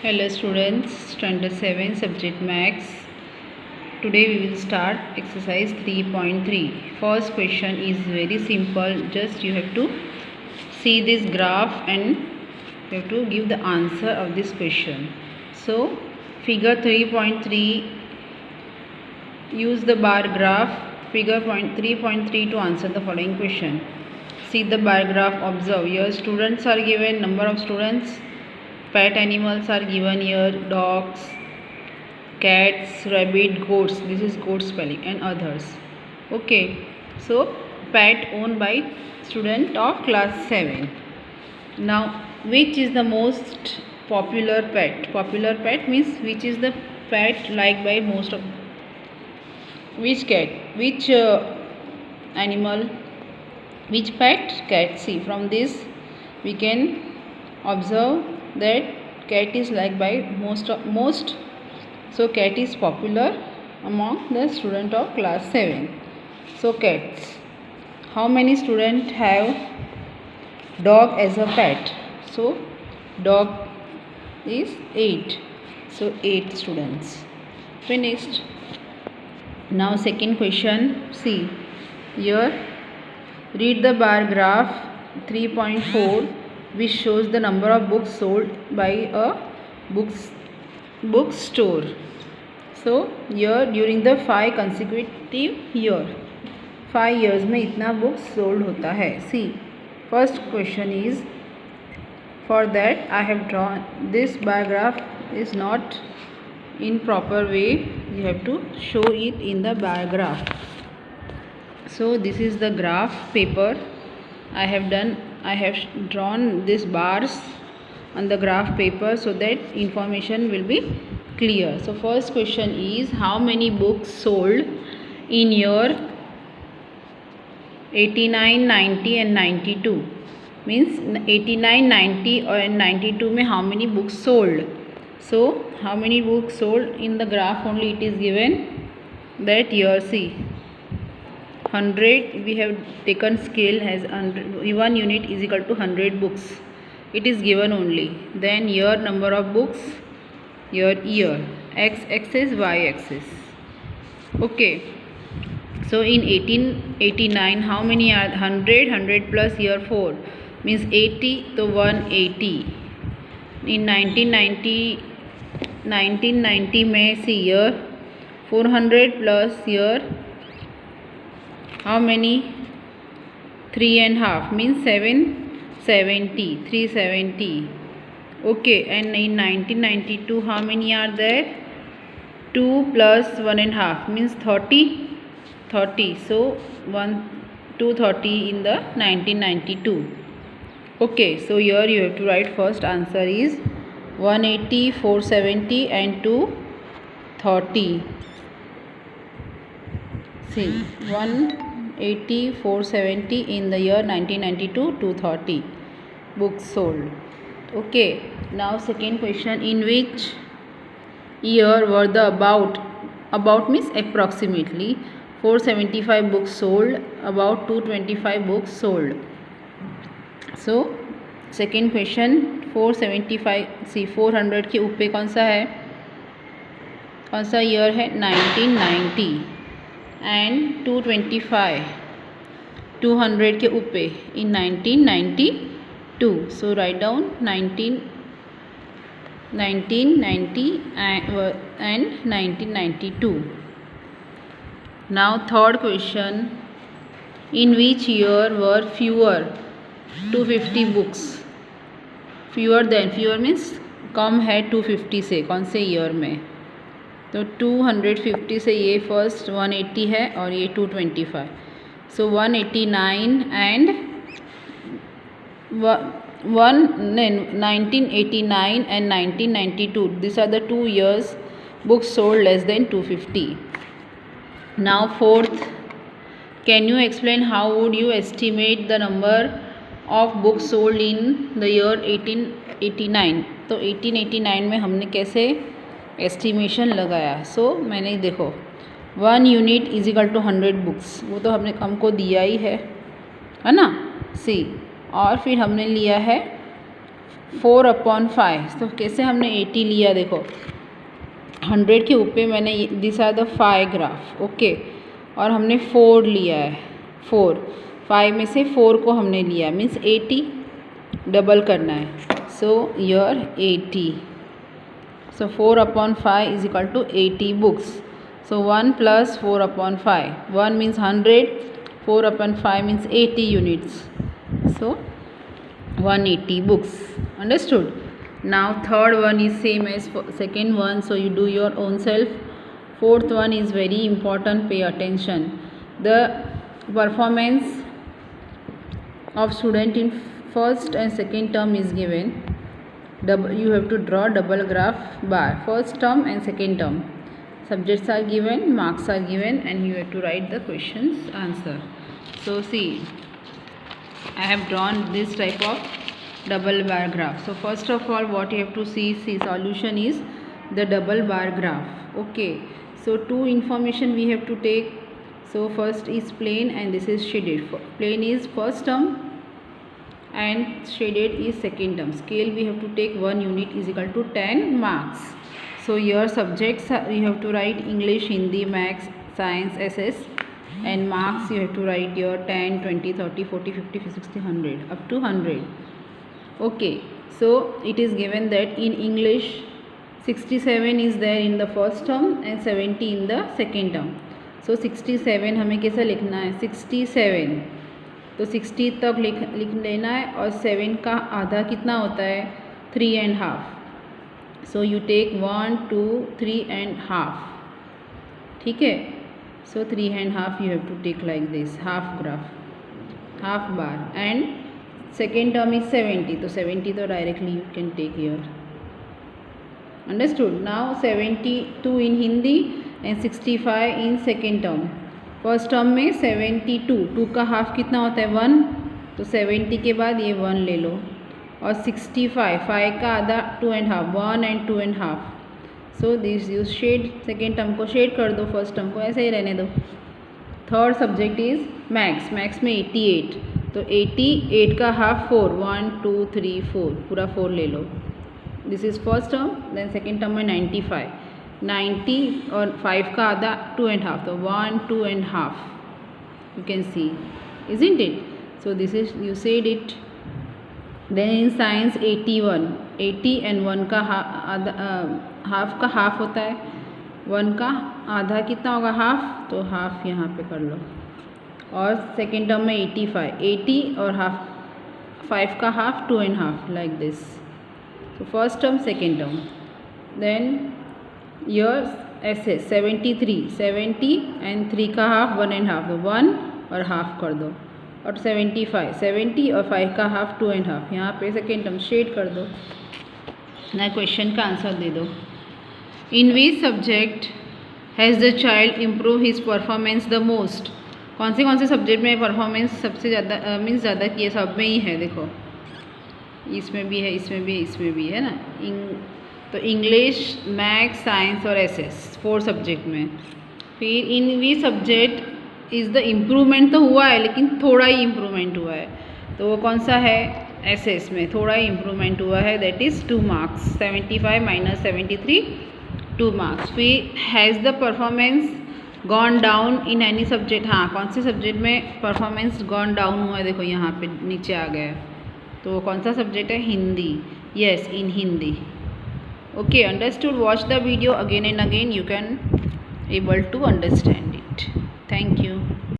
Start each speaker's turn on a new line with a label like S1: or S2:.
S1: Hello students, standard 7 subject max. Today we will start exercise 3.3. First question is very simple. Just you have to see this graph and you have to give the answer of this question. So figure 3.3, use the bar graph figure 3.3 to answer the following question. See the bar graph, observe. Here students are given, number of students. Pet animals are given here, dogs, cats, rabbit, goats. This is goat spelling and others. Okay, so pet owned by student of class 7. Now, which is the most popular pet? Popular pet means which is the pet liked by most of, which cat, which animal, which pet? Cat. See, from this we can observe that cat is liked by most, so cat is popular among the student of class 7. So cats. How many students have dog as a pet? So dog is 8, so 8 students. Finished. Now second question. See here, read the bar graph 3.4, which shows the number of books sold by a bookstore. So here during the 5 consecutive year, 5 years में इतना books sold होता है. See, first question is, for that I have drawn this bar graph is not in proper way. You have to show it in the bar graph. So this is the graph paper. I have drawn these bars on the graph paper so that information will be clear. So first question is, how many books sold in year 89, 90 and 92? Means 89, 90 and 92 में how many books sold? So how many books sold in the graph only it is given that year. See, 100 we have taken scale as 1 unit is equal to 100 books. It is given only. Then year, number of books, year, x axis, y axis. Okay. So in 1889 how many are 100 plus year 4 means 80, so 180. In 1990 में see year 400 plus year how many? 3.5 means 770, 370. Okay, and in 1992 how many are there? 2 plus 1.5 means 30. So 230 in the 1992. Okay, so here you have to write first answer is 180, 470 and 230. See, 180, 470 in the year 1992, 230 books sold. Okay, now second question, in which year were the about means approximately 475 books sold, about 225 books sold. So second question, 475, see 400 के ऊपर कौन सा है, कौन सा year है? 1990. And 225 200 के ऊपर इन 1992. सो write down 1990 and 1992. Now third question, in which year were fewer 250 books? fewer means कम है 250 से, कौन से ईयर में? तो 250 से ये फर्स्ट 180 है और ये 225. सो 189 and 1989 and 1992. These are the 2 years books sold less than 250. Now fourth, can you explain how would you estimate the number of books sold in the year 1889? तो 1889 में हमने कैसे एस्टिमेशन लगाया? सो मैंने देखो 1 unit is equal to 100 books, वो तो हमको दिया ही है ना. सी, और फिर हमने लिया है 4/5। तो कैसे हमने 80 लिया, देखो 100 के ऊपर मैंने this are the 5 graph, okay, और हमने 4 लिया है, 5 में से 4 को हमने लिया, मीन्स 80 डबल करना है। So your 80, so 4/5 is equal to 80 books. So 1 plus 4/5, 1 means 100, 4/5 means 80 units. So 180 books. Understood? Now third one is same as second one, so you do your own self. Fourth one is very important, pay attention. The performance of student in first and second term is given. You have to draw double graph bar, first term and second term. Subjects are given, marks are given, and you have to write the questions answer. So see, I have drawn this type of double bar graph. So first of all, what you have to see solution is the double bar graph. Okay, so two information we have to take. So first is plane and this is shaded. Plane is first term and shaded is second term. Scale we have to take 1 unit is equal to 10 marks. So your subjects you have to write English, Hindi, Maths, Science, SS, and marks you have to write your 10, 20, 30, 40, 50, 60, 100 up to 100. Okay, so it is given that in English 67 is there in the first term and 70 in the second term. So 67 हमें कैसा लिखना है, 67, तो 60 तक लिख लेना है, और 7 का आधा कितना होता है, 3.5. सो यू टेक 1, 2, 3.5, ठीक है. सो 3.5 you have to take like this, half graph, half bar, and second term is 70, तो 70 तो directly you can take here. Understood? Now 72 in Hindi and 65 in second term. First term में 72, 2 का half कितना होता है, 1, तो 70 के बाद ये 1 ले लो, और 65, 5 का आधा 2.5, 1 and 2.5. So this use shade, second term को शेड कर दो, फर्स्ट टर्म को ऐसे ही रहने दो. Third subject is maths. Maths में 88, तो 88 का हाफ 4, 1, 2, 3, 4, पूरा 4 ले लो. This is first term. Then second term में 95, 90 और 5 का आधा 2.5, तो 1, 2.5. You can see, isn't it? So this is, you said it. Then in science 81, 80 and 1 का हाफ का हाफ होता है, 1 का आधा कितना होगा, हाफ, तो हाफ यहाँ पे कर लो. और सेकेंड टर्म में 85, 80 और हाफ, 5 का हाफ 2.5, लाइक दिस. तो first term, second term. Then your SS 73, 70 and 3 का हाफ 1.5, तो 1 और हाफ कर दो. और 75, 70 और 5 का हाफ 2.5, यहाँ पे सेकेंड टर्म शेड कर दो. ना क्वेश्चन का आंसर दे दो. In which subject has the child improve his performance the most. कौन से सब्जेक्ट में परफॉर्मेंस सबसे ज़्यादा मीन्स ज़्यादा की है, सब में ही है. देखो इसमें भी है, इसमें भी है, इसमें भी है ना. तो इंग्लिश, मैथ्स, साइंस और SS 4 सब्जेक्ट में. फिर in we subject is the improvement तो हुआ है, लेकिन थोड़ा ही इम्प्रूवमेंट हुआ है. तो वो कौन सा है, SS में थोड़ा ही इम्प्रूवमेंट हुआ है, that is 2 marks. 75 minus 73, 2 marks. फिर has the performance gone down in any subject. हाँ, कौन से सब्जेक्ट में परफॉर्मेंस गॉन डाउन हुआ है, देखो यहाँ पे नीचे आ गया. तो कौन सा सब्जेक्ट है, Hindi. Yes, in Hindi. Okay, understood. Watch the video again and again. You can able to understand it. Thank you.